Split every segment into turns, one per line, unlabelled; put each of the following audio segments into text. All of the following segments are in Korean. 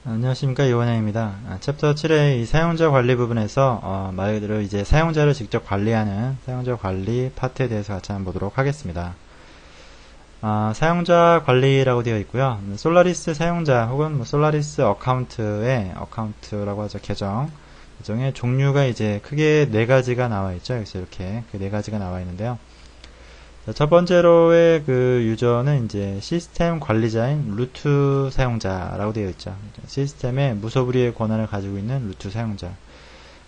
안녕하십니까, 이원영입니다. 챕터 7의 이 사용자 관리 부분에서 말 그대로 이제 사용자를 직접 관리하는 사용자 관리 파트에 대해서 같이 한번 보도록 하겠습니다. 사용자 관리라고 되어 있고요. 솔라리스 사용자 혹은 솔라리스 어카운트라고 하죠. 계정의 종류가 이제 크게 네 가지가 나와 있죠. 그래서 이렇게 그 네 가지가 나와 있는데요. 첫 번째로의 그 유저는 이제 시스템 관리자인 루트 사용자라고 되어 있죠. 시스템의 무소불위의 권한을 가지고 있는 루트 사용자.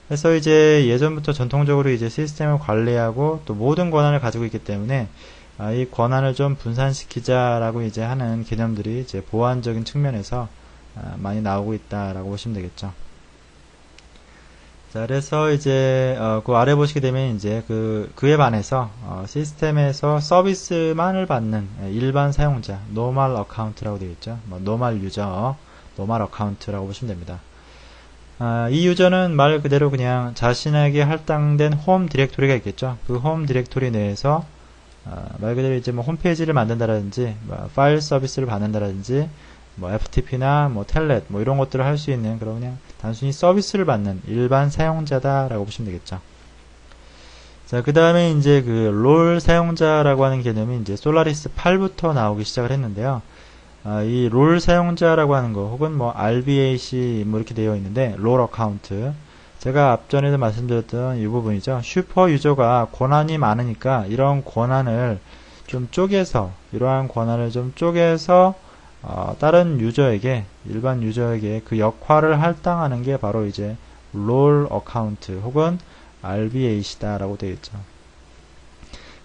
그래서 이제 예전부터 전통적으로 이제 시스템을 관리하고 또 모든 권한을 가지고 있기 때문에 이 권한을 좀 분산시키자라고 이제 하는 개념들이 이제 보안적인 측면에서 많이 나오고 있다라고 보시면 되겠죠. 자, 그래서 이제 그 아래 보시게 되면 이제 그에 반해서 시스템에서 서비스만을 받는 일반 사용자, 노멀 어카운트라고 되어 있죠. 노멀 유저, 노멀 어카운트라고 보시면 됩니다. 이 유저는 말 그대로 그냥 자신에게 할당된 홈 디렉토리가 있겠죠. 그 홈 디렉토리 내에서 말 그대로 이제 뭐 홈페이지를 만든다든지, 파일 서비스를 받는다든지, FTP나 텔넷 이런 것들을 할 수 있는 그런 그냥 단순히 서비스를 받는 일반 사용자다라고 보시면 되겠죠. 자, 그 다음에 이제 그 롤 사용자라고 하는 개념이 이제 솔라리스 8부터 나오기 시작을 했는데요. 이 롤 사용자라고 하는 거 혹은 RBAC 이렇게 되어 있는데 롤 어카운트, 제가 앞전에도 말씀드렸던 이 부분이죠. 슈퍼 유저가 권한이 많으니까 이러한 권한을 좀 쪼개서 다른 유저에게, 일반 유저에게 그 역할을 할당하는 게 바로 이제 롤 어카운트 혹은 RBAC다라고 되어 있죠.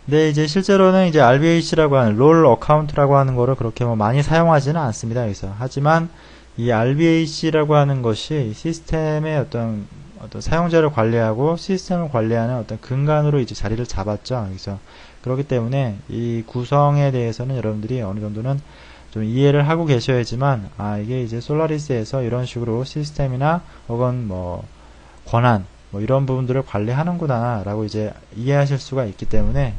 근데 이제 실제로는 이제 RBAC라고 하는 롤 어카운트라고 하는 거를 그렇게 많이 사용하지는 않습니다. 여기서. 하지만 이 RBAC라고 하는 것이 시스템의 어떤 사용자를 관리하고 시스템을 관리하는 어떤 근간으로 이제 자리를 잡았죠. 그래서 그렇기 때문에 이 구성에 대해서는 여러분들이 어느 정도는 좀 이해를 하고 계셔야지만 이게 이제 솔라리스에서 이런 식으로 시스템이나 혹은 권한 이런 부분들을 관리하는구나 라고 이제 이해하실 수가 있기 때문에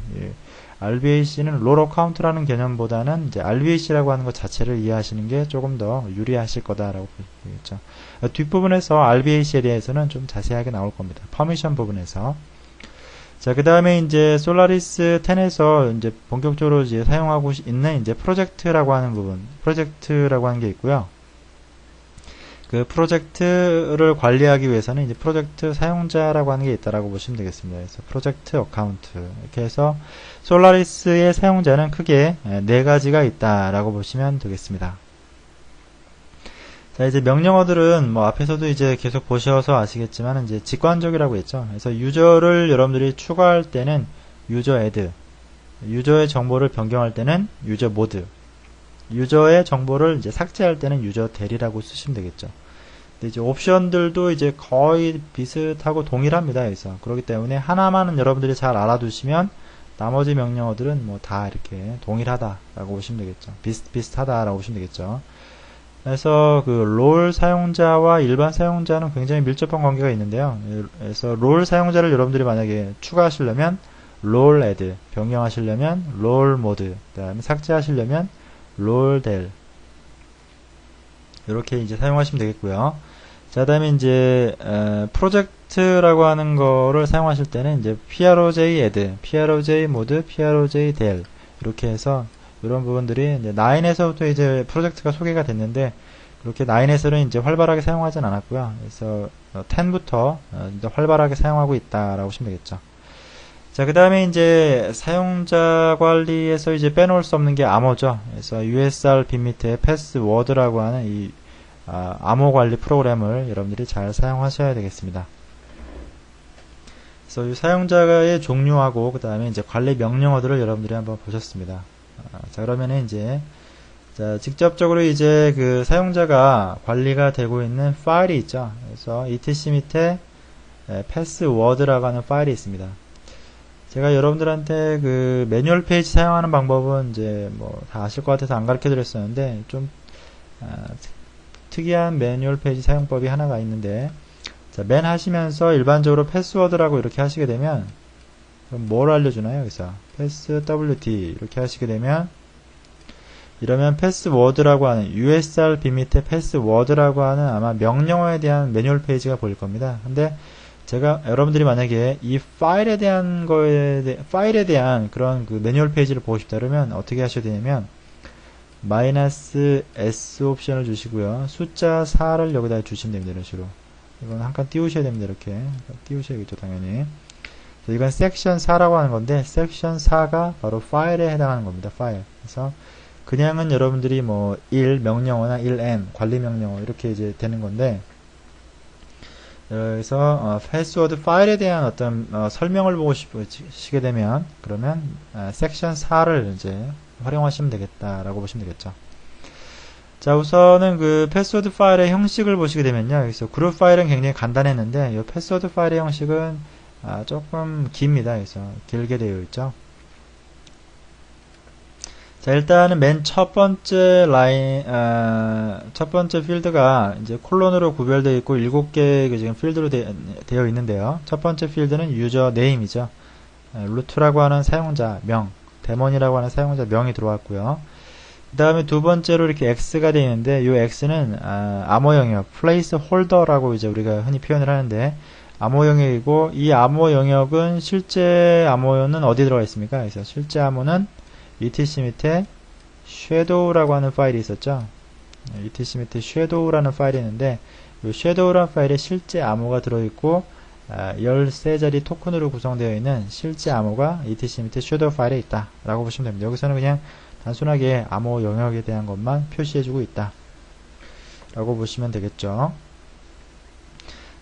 RBAC는 롤 어카운트라는 개념보다는 이제 RBAC라고 하는 것 자체를 이해하시는 게 조금 더 유리하실 거다라고 보겠죠. 뒷부분에서 RBAC에 대해서는 좀 자세하게 나올 겁니다. 퍼미션 부분에서. 자, 그 다음에 이제 솔라리스 10에서 이제 본격적으로 이제 사용하고 있는 이제 프로젝트라고 하는 게 있고요. 그 프로젝트를 관리하기 위해서는 이제 프로젝트 사용자라고 하는 게 있다라고 보시면 되겠습니다. 그래서 프로젝트 어카운트. 이렇게 해서 솔라리스의 사용자는 크게 네 가지가 있다라고 보시면 되겠습니다. 자, 이제 명령어들은 앞에서도 이제 계속 보셔서 아시겠지만 이제 직관적이라고 했죠. 그래서 유저를 여러분들이 추가할 때는 유저 애드, 유저의 정보를 변경할 때는 유저 모드, 유저의 정보를 이제 삭제할 때는 유저 델이라고 쓰시면 되겠죠. 근데 이제 옵션들도 이제 거의 비슷하고 동일합니다. 그래서 그렇기 때문에 하나만은 여러분들이 잘 알아두시면 나머지 명령어들은 다 이렇게 동일하다라고 보시면 되겠죠. 비슷하다라고 보시면 되겠죠. 그래서 그 롤 사용자와 일반 사용자는 굉장히 밀접한 관계가 있는데요. 그래서 롤 사용자를 여러분들이 만약에 추가하시려면 롤 애드, 변경하시려면 롤 모드, 그 다음에 삭제하시려면 롤 델, 이렇게 이제 사용하시면 되겠고요. 자, 그 다음에 이제 프로젝트라고 하는 거를 사용하실 때는 이제 PROJ 애드, PROJ 모드, PROJ 델 이렇게 해서 이런 부분들이 이제 9에서부터 이제 프로젝트가 소개가 됐는데 그렇게 9에서는 이제 활발하게 사용하진 않았고요. 그래서 10부터 이제 활발하게 사용하고 있다라고 보시면 되겠죠. 자, 그 다음에 이제 사용자 관리에서 이제 빼놓을 수 없는 게 암호죠. 그래서 USR 빈 밑에 패스워드라고 하는 이 암호 관리 프로그램을 여러분들이 잘 사용하셔야 되겠습니다. 그래서 이 사용자의 종류하고 그 다음에 이제 관리 명령어들을 여러분들이 한번 보셨습니다. 자, 그러면은 이제 직접적으로 이제 그 사용자가 관리가 되고 있는 파일이 있죠. 그래서 etc 밑에 패스워드라고 하는 파일이 있습니다. 제가 여러분들한테 그 매뉴얼 페이지 사용하는 방법은 이제 다 아실 것 같아서 안 가르쳐 드렸었는데 좀 특이한 매뉴얼 페이지 사용법이 하나가 있는데, 자, 맨 하시면서 일반적으로 패스워드라고 이렇게 하시게 되면 그럼 뭘 알려주나요? 여기서 패스 WD 이렇게 하시게 되면 이러면 패스워드라고 하는 usrb 밑에 패스워드라고 하는 아마 명령어에 대한 매뉴얼 페이지가 보일 겁니다. 근데 제가 여러분들이 만약에 이 파일에 대한 그런 그 매뉴얼 페이지를 보고 싶다 그러면 어떻게 하셔야 되냐면 -s 옵션을 주시고요. 숫자 4를 여기다 주시면 됩니다. 이런 식으로. 이건 한 칸 띄우셔야 됩니다. 이렇게 띄우셔야겠죠, 당연히. 이건 섹션 4라고 하는 건데 섹션 4가 바로 파일에 해당하는 겁니다. 파일. 그래서 그냥은 여러분들이 뭐 1 명령어나 1m 관리 명령어 이렇게 이제 되는 건데, 그래서 패스워드 파일에 대한 어떤 설명을 보고 싶으시게 되면 그러면 섹션 4를 이제 활용하시면 되겠다라고 보시면 되겠죠. 자, 우선은 그 패스워드 파일의 형식을 보시게 되면요. 여기서 그룹 파일은 굉장히 간단했는데 이 패스워드 파일의 형식은 조금 깁니다. 그래서 길게 되어 있죠. 자, 일단은 맨 첫 번째 라인, 첫 번째 필드가 이제 콜론으로 구별되어 있고 7개 지금 필드로 되어 있는데요. 첫 번째 필드는 유저 네임이죠. 루트라고 하는 사용자 명, 데몬이라고 하는 사용자 명이 들어왔고요. 그 다음에 두 번째로 이렇게 X가 되어 있는데 이 X는 암호 영역, 플레이스 홀더라고 이제 우리가 흔히 표현을 하는데 암호 영역이고, 이 암호 영역은 실제 암호는 어디 들어가 있습니까? 그래서 실제 암호는 etc 밑에 shadow라고 하는 파일이 있었죠. etc 밑에 shadow라는 파일이 있는데 이 shadow라는 파일에 실제 암호가 들어있고 13자리 토큰으로 구성되어 있는 실제 암호가 etc 밑에 shadow 파일에 있다 라고 보시면 됩니다. 여기서는 그냥 단순하게 암호 영역에 대한 것만 표시해주고 있다 라고 보시면 되겠죠.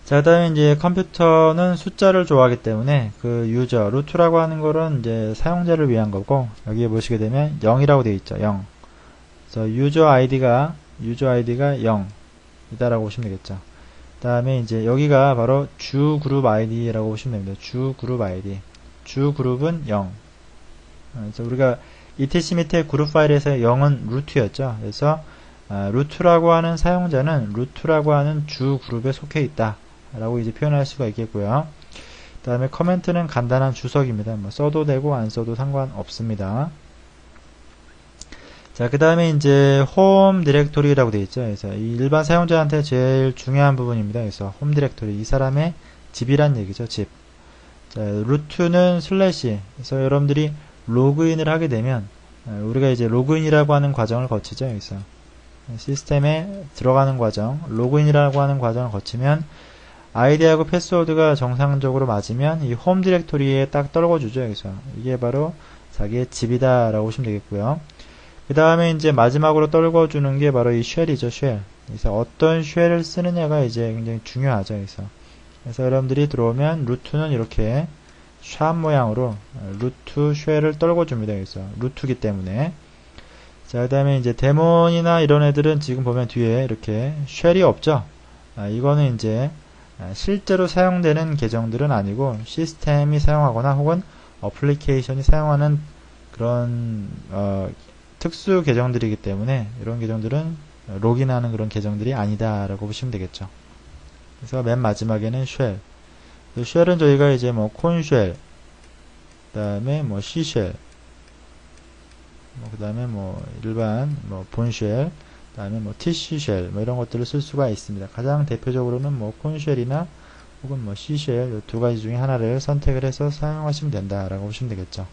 자, 그 다음에 이제 컴퓨터는 숫자를 좋아하기 때문에 그 유저, 루트라고 하는 거는 이제 사용자를 위한 거고, 여기에 보시게 되면 0이라고 되어 있죠. 0. 그래서 유저 아이디가 0이다라고 보시면 되겠죠. 그 다음에 이제 여기가 바로 주 그룹 아이디라고 보시면 됩니다. 주 그룹 아이디. 주 그룹은 0. 그래서 우리가 etc 밑에 그룹 파일에서 0은 루트였죠. 그래서 루트라고 하는 사용자는 루트라고 하는 주 그룹에 속해 있다 라고 이제 표현할 수가 있겠고요. 그 다음에 커멘트는 간단한 주석입니다. 뭐 써도 되고 안 써도 상관없습니다. 자, 그 다음에 이제 홈 디렉토리라고 되어 있죠. 그래서 이 일반 사용자한테 제일 중요한 부분입니다. 그래서 홈 디렉토리, 이 사람의 집이란 얘기죠. 집. 자, 루트는 슬래시. 그래서 여러분들이 로그인을 하게 되면 우리가 이제 로그인이라고 하는 과정을 거치죠. 여기서 시스템에 들어가는 과정, 로그인이라고 하는 과정을 거치면 아이디하고 패스워드가 정상적으로 맞으면 이 홈 디렉토리에 딱 떨궈주죠. 여기서 이게 바로 자기의 집이다 라고 보시면 되겠고요. 그 다음에 이제 마지막으로 떨궈주는 게 바로 이 쉘이죠. 쉘. 그래서 어떤 쉘을 쓰느냐가 이제 굉장히 중요하죠. 그래서 여러분들이 들어오면 루트는 이렇게 샵 모양으로 루트 쉘을 떨궈줍니다. 그래서 루트기 때문에. 자, 그 다음에 이제 데몬이나 이런 애들은 지금 보면 뒤에 이렇게 쉘이 없죠. 이거는 이제 실제로 사용되는 계정들은 아니고 시스템이 사용하거나 혹은 어플리케이션이 사용하는 그런 특수 계정들이기 때문에 이런 계정들은 로그인하는 그런 계정들이 아니다 라고 보시면 되겠죠. 그래서 맨 마지막에는 쉘. 쉘은 저희가 이제 뭐 콘쉘, 그 다음에 뭐 C쉘, 그 다음에 뭐 일반 뭐 본쉘, 그 다음에 뭐 TC쉘 뭐 이런 것들을 쓸 수가 있습니다. 가장 대표적으로는 뭐 콘쉘이나 혹은 뭐 C쉘 이 두 가지 중에 하나를 선택을 해서 사용하시면 된다라고 보시면 되겠죠.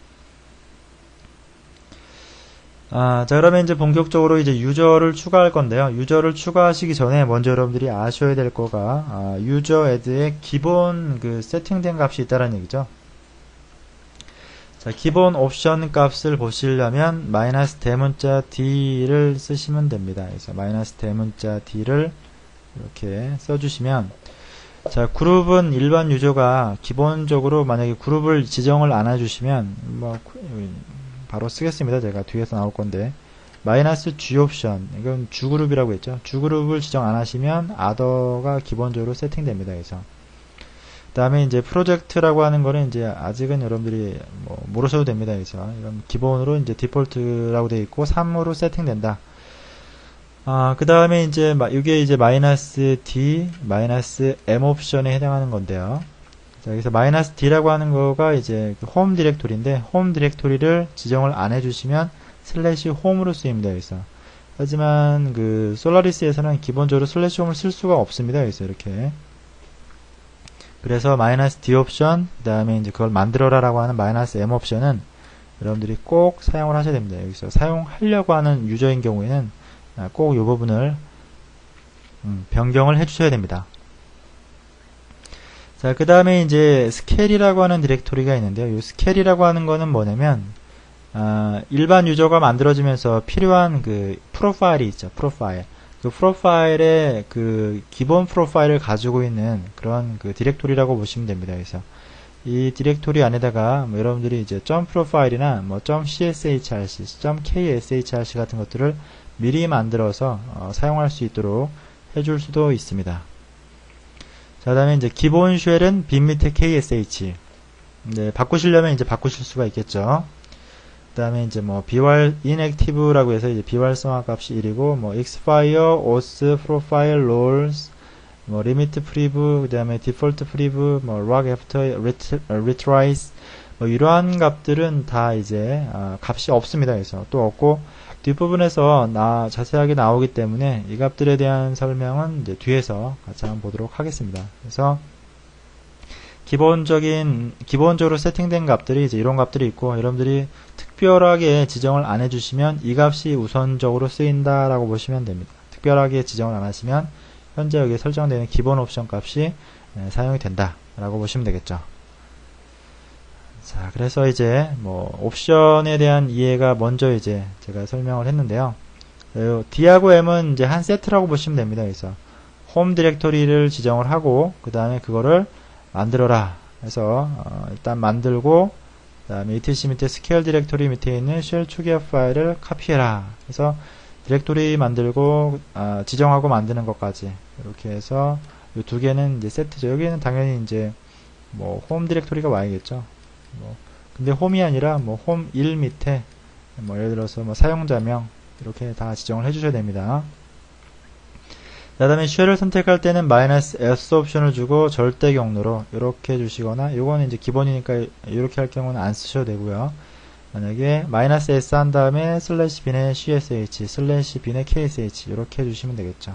자, 그러면 이제 본격적으로 이제 유저를 추가할 건데요. 유저를 추가하시기 전에 먼저 여러분들이 아셔야 될 거가 유저 애드의 기본 그 세팅된 값이 있다는 얘기죠. 자, 기본 옵션 값을 보시려면 마이너스 대문자 D를 쓰시면 됩니다. 그래서 마이너스 대문자 D를 이렇게 써주시면, 자, 그룹은 일반 유저가 기본적으로 만약에 그룹을 지정을 안 해주시면 뭐 바로 쓰겠습니다. 제가 뒤에서 나올 건데, 마이너스 G 옵션, 이건 주그룹이라고 했죠. 주그룹을 지정 안 하시면 아더가 기본적으로 세팅됩니다. 그래서 그 다음에 이제 프로젝트라고 하는 거는 이제 아직은 여러분들이 뭐 모르셔도 됩니다. 그래서 이건 기본으로 이제 디폴트라고 되어 있고 3으로 세팅된다. 그 다음에 이제 이게 이제 마이너스 D, 마이너스 M 옵션에 해당하는 건데요. 자, 여기서 마이너스 D라고 하는 거가 이제 홈 디렉토리인데, 홈 디렉토리를 지정을 안 해주시면 슬래시 홈으로 쓰입니다. 여기서. 하지만 그 솔라리스에서는 기본적으로 슬래시 홈을 쓸 수가 없습니다. 여기서 이렇게. 그래서 마이너스 D 옵션, 그 다음에 이제 그걸 만들어라라고 하는 마이너스 M 옵션은 여러분들이 꼭 사용을 하셔야 됩니다. 여기서 사용하려고 하는 유저인 경우에는 꼭 이 부분을 변경을 해주셔야 됩니다. 자, 그 다음에 이제 스케일이라고 하는 디렉토리가 있는데요. 이 스케일이라고 하는 거는 뭐냐면 일반 유저가 만들어지면서 필요한 그 프로파일이 있죠. 프로파일. 그 프로파일의 그 기본 프로파일을 가지고 있는 그런 그 디렉토리라고 보시면 됩니다. 그래서 이 디렉토리 안에다가 뭐 여러분들이 이제 .프로파일이나 뭐 .cshrc, .kshrc 같은 것들을 미리 만들어서 사용할 수 있도록 해줄 수도 있습니다. 자, 그 다음에 이제 기본 쉘은 빈 밑에 ksh. 네, 바꾸시려면 이제 바꾸실 수가 있겠죠. 그 다음에 이제 뭐 비활 inactive라고 해서 이제 비활성화 값이 1이고 뭐 expire, auth, profile, roles, 뭐 limit priv, 그 다음에 default priv, 뭐 log after, retries, 뭐 이러한 값들은 다 이제 값이 없습니다. 그래서 또 없고 뒷부분에서 자세하게 나오기 때문에 이 값들에 대한 설명은 이제 뒤에서 같이 한번 보도록 하겠습니다. 그래서 기본적으로 세팅된 값들이 이제 이런 값들이 있고, 여러분들이 특별하게 지정을 안 해주시면 이 값이 우선적으로 쓰인다라고 보시면 됩니다. 특별하게 지정을 안 하시면 현재 여기에 설정되어 있는 기본 옵션 값이 사용이 된다라고 보시면 되겠죠. 자, 그래서 이제 뭐 옵션에 대한 이해가 먼저 이제 제가 설명을 했는데요. D하고 M은 이제 한 세트라고 보시면 됩니다. 그래서 홈 디렉토리를 지정을 하고 그 다음에 그거를 만들어라 해서 일단 만들고 그 다음에 etc 밑에 스케일 디렉토리 밑에 있는 쉘 추기합 파일을 카피해라 해서 디렉토리 만들고 지정하고 만드는 것까지 이렇게 해서 이 두 개는 이제 세트죠. 여기는 당연히 이제 뭐 홈 디렉토리가 와야겠죠. 뭐 근데 홈이 아니라 뭐 홈 1 밑에 뭐 예를 들어서 뭐 사용자명 이렇게 다 지정을 해주셔야 됩니다. 그 다음에 쉘을 선택할 때는 마이너스 S 옵션을 주고 절대 경로로 이렇게 주시거나 요거는 이제 기본이니까 이렇게 할 경우는 안 쓰셔도 되고요. 만약에 마이너스 S 한 다음에 슬래시 빈의 CSH 슬래시 빈의 KSH 이렇게 해주시면 되겠죠.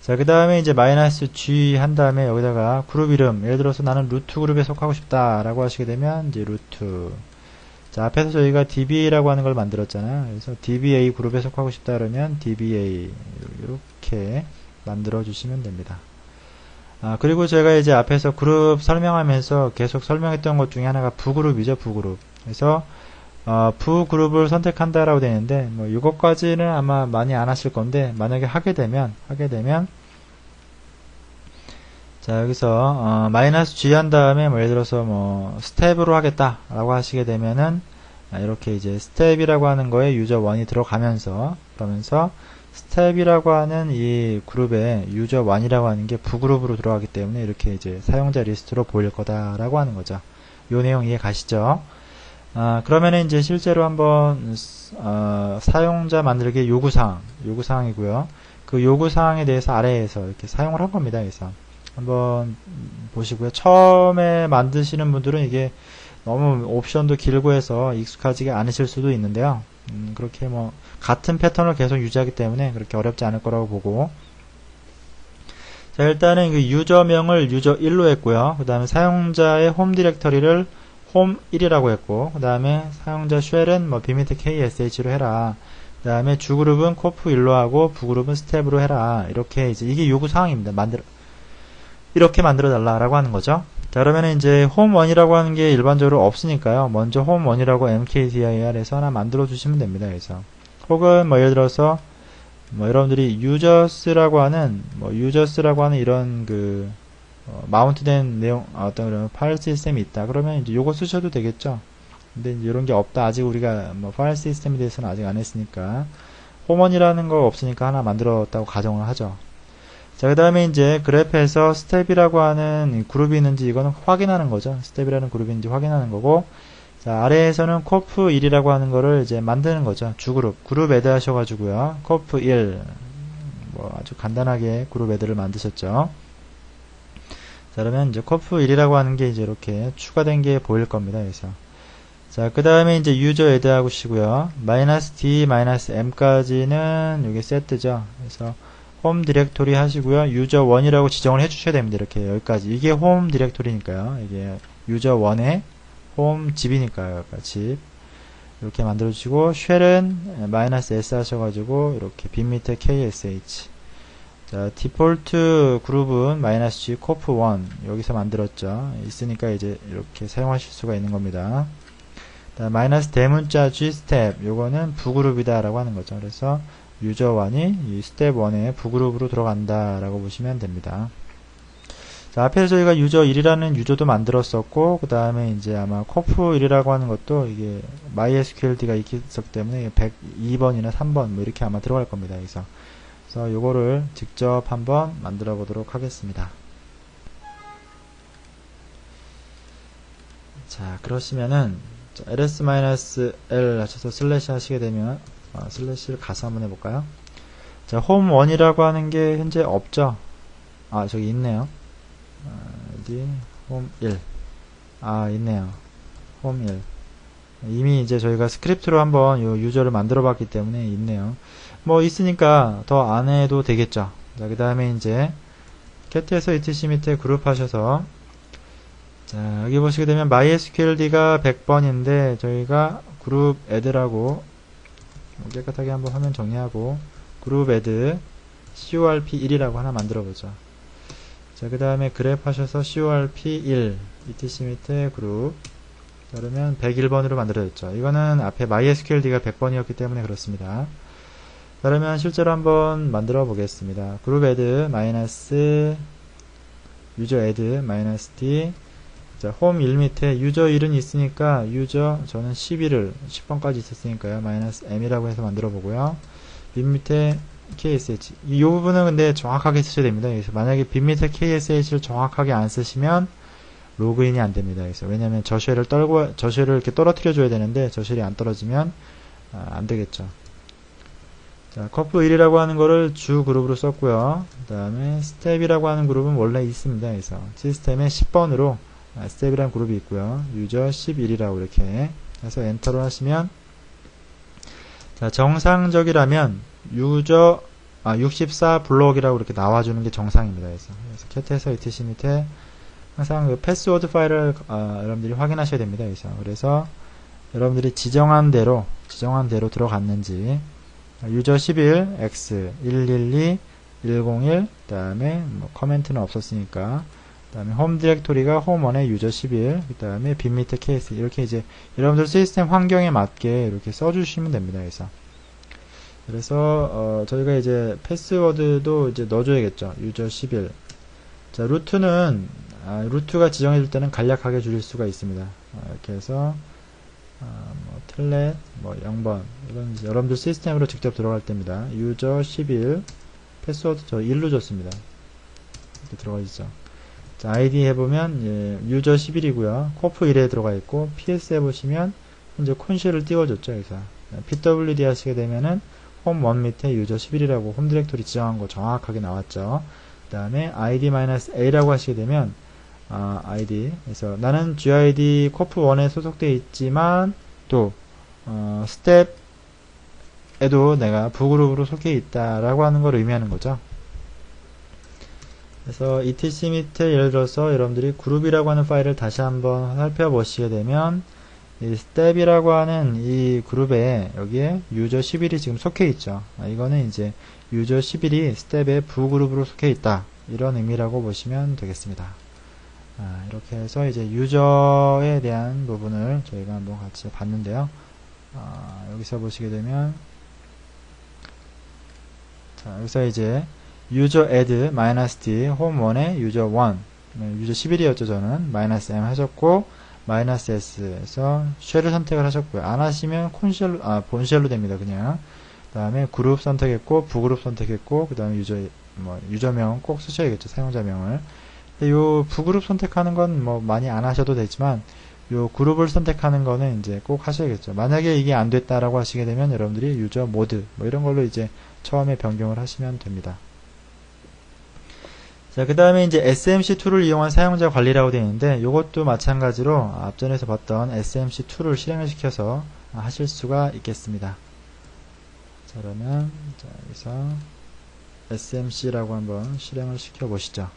자, 그 다음에 이제 마이너스 G 한 다음에 여기다가 그룹 이름 예를 들어서 나는 루트 그룹에 속하고 싶다 라고 하시게 되면 이제 루트. 자, 앞에서 저희가 DBA라고 하는 걸 만들었잖아요. 그래서 DBA 그룹에 속하고 싶다 그러면 DBA 이렇게 만들어 주시면 됩니다. 그리고 제가 이제 앞에서 그룹 설명하면서 계속 설명했던 것 중에 하나가 부그룹이죠. 부그룹. 그래서 부그룹을 선택한다라고 되는데 뭐 이것까지는 아마 많이 안 하실 건데 만약에 하게 되면 자, 여기서 마이너스 G 한 다음에 뭐 예를 들어서 뭐 스텝으로 하겠다 라고 하시게 되면은 이렇게 이제 스텝이라고 하는 거에 유저 1이 들어가면서 그러면서 스텝이라고 하는 이 그룹에 유저 1이라고 하는 게 부그룹으로 들어가기 때문에 이렇게 이제 사용자 리스트로 보일 거다라고 하는 거죠. 요 내용 이해 가시죠? 그러면은 이제 실제로 한번 사용자 만들기 요구사항이고요. 그 요구사항에 대해서 아래에서 이렇게 사용을 한 겁니다. 그래서 한번 보시고요. 처음에 만드시는 분들은 이게 너무 옵션도 길고 해서 익숙하지가 않으실 수도 있는데요. 그렇게 뭐 같은 패턴을 계속 유지하기 때문에 그렇게 어렵지 않을 거라고 보고, 자, 일단은 그 유저명을 유저 1로 했고요. 그 다음에 사용자의 홈 디렉터리를 홈 1이라고 했고, 그 다음에 사용자 쉘은 뭐 비미트 KSH로 해라. 그 다음에 주그룹은 코프 1로 하고 부그룹은 스텝으로 해라. 이렇게 이제 이게 요구사항입니다. 이렇게 만들어 달라라고 하는 거죠. 자, 그러면 이제 홈1이라고 하는 게 일반적으로 없으니까요. 먼저 홈1이라고 mkdir에서 하나 만들어 주시면 됩니다. 그래서 혹은 뭐 예를 들어서 뭐 여러분들이 유저스라고 하는 이런 그 마운트된 내용 어떤 그런 파일 시스템이 있다. 그러면 이제 요거 쓰셔도 되겠죠. 근데 이제 이런 게 없다. 아직 우리가 뭐 파일 시스템에 대해서는 아직 안 했으니까 홈1이라는 거 없으니까 하나 만들었다고 가정을 하죠. 자, 그 다음에 이제 그래프에서 스텝이라고 하는 그룹이 있는지 이거는 확인하는 거죠. 스텝이라는 그룹이 있는지 확인하는 거고, 자, 아래에서는 코프 1이라고 하는 거를 이제 만드는 거죠. 그룹 애드 하셔가지고요. 코프 1, 뭐 아주 간단하게 그룹 애드를 만드셨죠. 자, 그러면 이제 코프 1이라고 하는 게 이제 이렇게 추가된 게 보일 겁니다. 그래서. 자, 그 다음에 이제 유저 애드 하시고요. -d, -m까지는 이게 세트죠. 그래서 홈 디렉토리 하시고요. 유저 1이라고 지정을 해 주셔야 됩니다. 이렇게 여기까지. 이게 홈 디렉토리니까요. 이게 유저 1의 홈 집이니까요. 그러니까 집. 이렇게 만들어 주시고, 쉘은 -s 하셔가지고, 이렇게 빈 밑에 ksh. 자, 디폴트 그룹은 -g 코프 1. 여기서 만들었죠. 있으니까 이제 이렇게 사용하실 수가 있는 겁니다. 마이너스 대문자 G 스텝, 요거는 부그룹이다 라고 하는 거죠. 그래서 유저 1이 이 스텝 1에 부그룹으로 들어간다 라고 보시면 됩니다. 자, 앞에서 저희가 유저 1이라는 유저도 만들었었고, 그 다음에 이제 아마 코프 1이라고 하는 것도 이게 MySQLD가 있기 때문에 102번이나 3번 뭐 이렇게 아마 들어갈 겁니다. 그래서 요거를 직접 한번 만들어 보도록 하겠습니다. 자, 그러시면은 ls-l 하셔서 슬래시 하시게 되면 슬래시를 가서 한번 해볼까요? 자, 홈 1이라고 하는 게 현재 없죠? 아, 저기 있네요. 어디? 홈 1. 아, 있네요. 홈 1. 이미 이제 저희가 스크립트로 한번 요 유저를 만들어 봤기 때문에 있네요. 뭐 있으니까 더 안 해도 되겠죠. 자, 그 다음에 이제 cat-에서 etc 밑에 그룹 하셔서, 자, 여기 보시게 되면 MySQLD가 100번인데 저희가 그룹 add라고 깨끗하게 한번 화면 정리하고 그룹 add corp1이라고 하나 만들어 보죠. 자, 그 다음에 grep 하셔서 corp1 etc 밑에 그룹. 자, 그러면 101번으로 만들어졌죠. 이거는 앞에 MySQLD가 100번이었기 때문에 그렇습니다. 자, 그러면 실제로 한번 만들어 보겠습니다. 그룹 add 마이너스 유저 add 마이너스 d. 자, 홈 1 밑에 유저 1은 있으니까 유저 저는 11을 10번까지 있었으니까요. 마이너스 m이라고 해서 만들어 보고요. 빈 밑에 ksh. 이 부분은 근데 정확하게 쓰셔야 됩니다. 그래서 만약에 빈 밑에 ksh를 정확하게 안 쓰시면 로그인이 안 됩니다. 그래서 왜냐면 저쉘을 이렇게 떨어뜨려 줘야 되는데 저쉘이 안 떨어지면 안 되겠죠. 자, 커프 1이라고 하는 거를 주 그룹으로 썼고요. 그 다음에 스텝이라고 하는 그룹은 원래 있습니다. 그래서 시스템에 10번으로 스텝이라는 그룹이 있고요. 유저 11이라고 이렇게 해서 엔터를 하시면, 자, 정상적이라면 유저 64 블록이라고 이렇게 나와주는 게 정상입니다. 그래서 cat-에서 etc 밑에 항상 그 패스워드 파일을 여러분들이 확인하셔야 됩니다. 그래서 여러분들이 지정한 대로 들어갔는지, 유저 11 x 112 101, 그 다음에 뭐 커멘트는 없었으니까, 그 다음에 홈 디렉토리가 홈 1의 유저 11, 그 다음에 빈 밑에 케이스, 이렇게 이제 여러분들 시스템 환경에 맞게 이렇게 써주시면 됩니다. 그래서 저희가 이제 패스워드도 이제 넣어줘야겠죠. 유저 11. 자, 루트는 루트가 지정해줄 때는 간략하게 줄일 수가 있습니다. 이렇게 해서 뭐 텔넷 뭐 0번 이런 여러분들 시스템으로 직접 들어갈 때입니다. 유저 11 패스워드 저 1로 줬습니다. 이렇게 들어가 있죠. 자, 아이디 해보면 유저 11이고요. 코프 1에 들어가 있고, ps 해보시면 현재 콘실을 띄워줬죠. 그래서 pwd 하시게 되면은 홈 1 밑에 유저 11이라고 홈 디렉토리 지정한 거 정확하게 나왔죠. 그 다음에 id-a라고 하시게 되면 id. 그래서 나는 gid 코프 1에 소속되어 있지만 또 스텝에도 내가 부그룹으로 속해 있다라고 하는 걸 의미하는 거죠. 그래서 etc 밑에 예를 들어서 여러분들이 그룹이라고 하는 파일을 다시 한번 살펴보시게 되면 이 스텝이라고 하는 이 그룹에 여기에 유저 11이 지금 속해 있죠. 이거는 이제 유저 11이 스텝의 부그룹으로 속해 있다, 이런 의미라고 보시면 되겠습니다. 이렇게 해서 이제 유저에 대한 부분을 저희가 한번 같이 봤는데요. 여기서 보시게 되면, 자, 여기서 이제 유저 add -d 홈 1에 유저 1 유저 11이었죠. 저는 -m 하셨고 -s에서 쉘을 선택을 하셨고요. 안 하시면 본쉘로 됩니다. 그냥. 그 다음에 그룹 선택했고 부그룹 선택했고, 그 다음에 유저명 꼭 쓰셔야겠죠. 사용자명을. 요 부그룹 선택하는 건 뭐 많이 안 하셔도 되지만 요 그룹을 선택하는 거는 이제 꼭 하셔야겠죠. 만약에 이게 안 됐다라고 하시게 되면 여러분들이 유저 모드 뭐 이런 걸로 이제 처음에 변경을 하시면 됩니다. 자, 그 다음에 이제 SMC 툴을 이용한 사용자 관리라고 되어 있는데, 이것도 마찬가지로 앞전에서 봤던 SMC 툴을 실행을 시켜서 하실 수가 있겠습니다. 자, 그러면, 자, 여기서 SMC라고 한번 실행을 시켜 보시죠.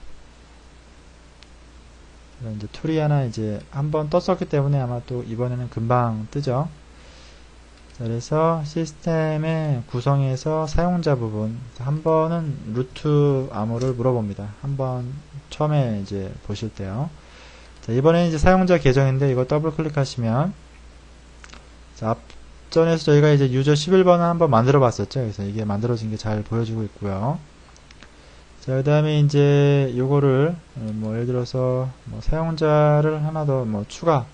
이제 툴이 하나 이제 한번 떴었기 때문에 아마 또 이번에는 금방 뜨죠. 자, 그래서 시스템의 구성에서 사용자 부분 한 번은 루트 암호를 물어봅니다. 한번 처음에 이제 보실 때요. 자, 이번에는 이제 사용자 계정인데 이거 더블 클릭하시면, 자, 앞전에서 저희가 이제 유저 11번을 한번 만들어 봤었죠. 그래서 이게 만들어진 게 잘 보여지고 있고요. 자, 그 다음에 이제 요거를 뭐 예를 들어서 뭐 사용자를 하나 더 뭐 추가,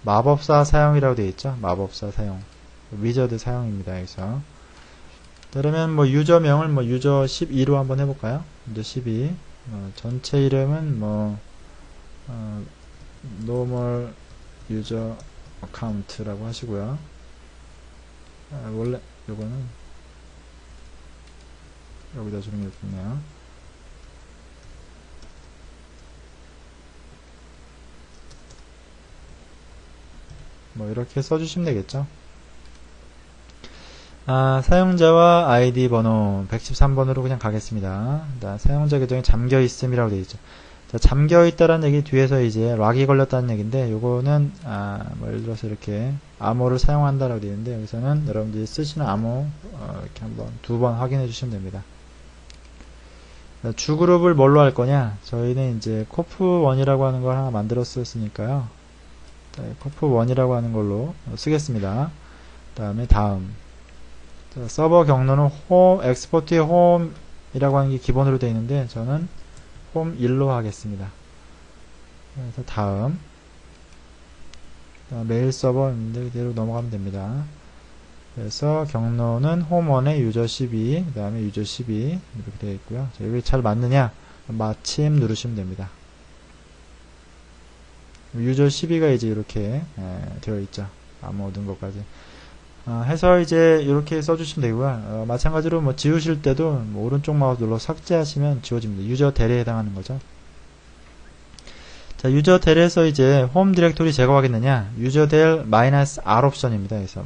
마법사 사용이라고 되어 있죠. 마법사 사용, 위저드 사용입니다. 여기서 그러면 뭐 유저명을 뭐 유저 12로 한번 해볼까요? 유저 12. 전체 이름은 뭐 normal user account라고 하시고요. 원래 요거는 여기다 주는 게 좋네요. 뭐 이렇게 써주시면 되겠죠. 사용자와 아이디 번호 113번으로 그냥 가겠습니다. 사용자 계정이 잠겨 있음이라고 되어 있죠. 자, 잠겨 있다라는 얘기 뒤에서 이제 락이 걸렸다는 얘기인데, 요거는 뭐 예를 들어서 이렇게 암호를 사용한다라고 되어 있는데, 여기서는 여러분들이 쓰시는 암호 이렇게 한번 2번 확인해 주시면 됩니다. 자, 주그룹을 뭘로 할 거냐? 저희는 이제 코프1이라고 하는 걸 하나 만들었으니까요. 코프1이라고 하는 걸로 쓰겠습니다. 다음에 다음. 자, 서버 경로는 엑스포트의 홈이라고 하는 게 기본으로 되어 있는데, 저는 홈 1로 하겠습니다. 그래서 다음. 메일 서버인데 그대로 넘어가면 됩니다. 그래서 경로는 홈1에 유저 12, 그 다음에 유저 12 이렇게 되어 있고요. 자, 여기 잘 맞느냐? 마침 누르시면 됩니다. 유저 12가 이제 이렇게 되어 있죠. 암호 얻은 것까지. 해서 이제 이렇게 써주시면 되고요. 마찬가지로 뭐 지우실 때도 뭐 오른쪽 마우스 눌러 삭제하시면 지워집니다. 유저 델에 해당하는 거죠. 자, 유저 델에서 이제 홈 디렉토리 제거하겠느냐? 유저 델 -R 옵션입니다. 그래서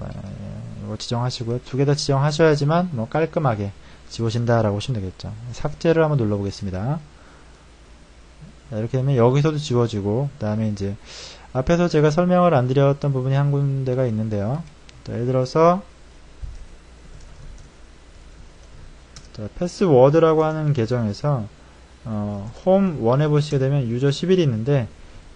이거 지정하시고요. 두 개 다 지정하셔야지만 뭐 깔끔하게 지워진다라고 보시면 되겠죠. 삭제를 한번 눌러보겠습니다. 자, 이렇게 되면 여기서도 지워지고, 그 다음에 이제 앞에서 제가 설명을 안 드렸던 부분이 한 군데가 있는데요. 자, 예를 들어서 패스워드라고 하는 계정에서 홈 1에 보시게 되면 유저 11이 있는데,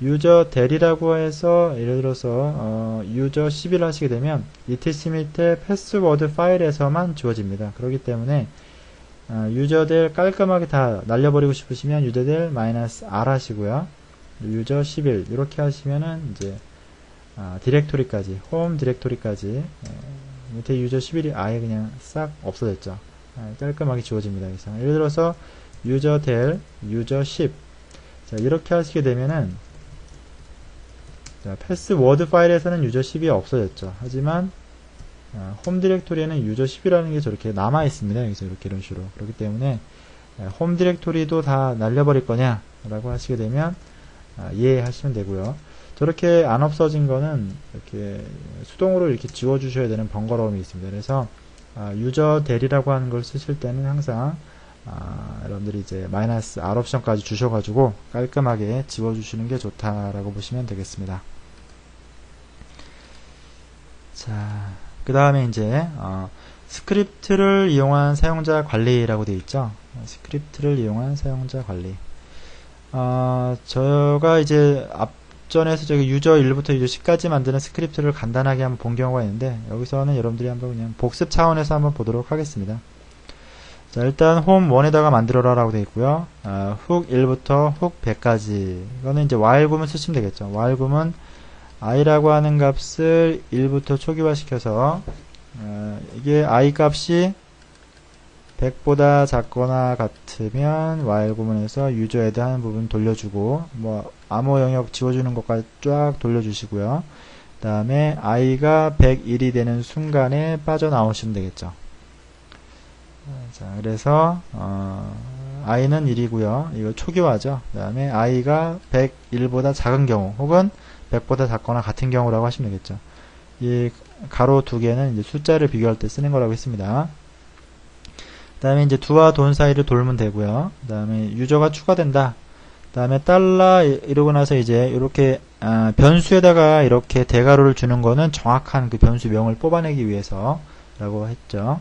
유저 델이라고 해서 예를 들어서 유저 11을 하시게 되면 etc 밑에 패스워드 파일에서만 지워집니다. 그렇기 때문에 유저 델 깔끔하게 다 날려버리고 싶으시면 유저 델 -R 하시고요. 유저 11 이렇게 하시면은 이제 디렉토리까지, 홈 디렉토리까지, 밑에 유저 11이 아예 그냥 싹 없어졌죠. 깔끔하게 지워집니다. 그래서 예를 들어서 유저 델 유저 10, 자, 이렇게 하시게 되면은, 자, 패스워드 파일에서는 유저 10이 없어졌죠. 하지만 홈 디렉토리에는 유저 10이라는 게 저렇게 남아 있습니다. 여기서 이렇게 이런 식으로. 그렇기 때문에 홈 디렉토리도 다 날려버릴 거냐 라고 하시게 되면 예 하시면 되고요. 저렇게 안 없어진 거는 이렇게 수동으로 이렇게 지워 주셔야 되는 번거로움이 있습니다. 그래서 유저 델이라고 하는 걸 쓰실 때는 항상 여러분들이 이제 -R 옵션까지 주셔가지고 깔끔하게 지워 주시는 게 좋다라고 보시면 되겠습니다. 자, 그 다음에 이제 스크립트를 이용한 사용자 관리라고 되어 있죠. 스크립트를 이용한 사용자 관리. 제가 이제 앞전에서 저기 유저 1부터 유저 10까지 만드는 스크립트를 간단하게 한번 본 경우가 있는데, 여기서는 여러분들이 한번 그냥 복습 차원에서 한번 보도록 하겠습니다. 자, 일단 홈 1에다가 만들어라 라고 되어 있고요. 훅 1부터 훅 100까지. 이거는 이제 while 굼을 쓰시면 되겠죠. while 굼은 i라고 하는 값을 1부터 초기화 시켜서 이게 i 값이 100보다 작거나 같으면 while 구문에서 유저 애드 하는 부분 돌려주고, 뭐 암호 영역 지워주는 것까지 쫙 돌려주시고요. 그 다음에 i가 101이 되는 순간에 빠져나오시면 되겠죠. 자, 그래서 i는 1이고요. 이거 초기화죠. 그 다음에 i가 101보다 작은 경우 혹은 100보다 작거나 같은 경우라고 하시면 되겠죠. 이 가로 두 개는 이제 숫자를 비교할 때 쓰는 거라고 했습니다. 그 다음에 이제 do와 don't 사이를 돌면 되고요. 그 다음에 유저가 추가된다. 그 다음에 달러 이러고 나서 이제 이렇게 변수에다가 이렇게 대괄호를 주는 거는 정확한 그 변수명을 뽑아내기 위해서 라고 했죠.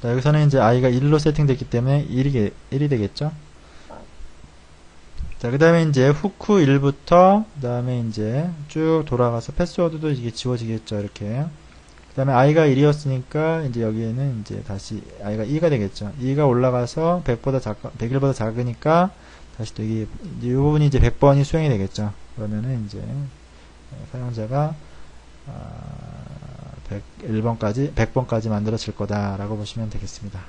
자, 여기서는 이제 i가 1로 세팅됐기 때문에 1이 되겠죠. 자, 그 다음에 이제 후크 1부터, 그 다음에 이제 쭉 돌아가서 패스워드도 이게 지워지겠죠. 이렇게. 그 다음에 i가 1이었으니까 이제 여기에는 이제 다시 i가 2가 되겠죠. 2가 올라가서 101보다 작으니까 다시 또 이 부분이 이제 100번이 수행이 되겠죠. 그러면은 이제 사용자가 100번까지 만들어질 거다라고 보시면 되겠습니다.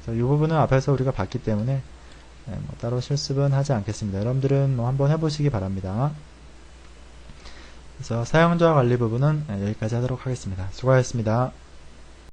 그래서 이 부분은 앞에서 우리가 봤기 때문에 뭐 따로 실습은 하지 않겠습니다. 여러분들은 뭐 한번 해보시기 바랍니다. 그래서 사용자 관리 부분은 여기까지 하도록 하겠습니다. 수고하셨습니다.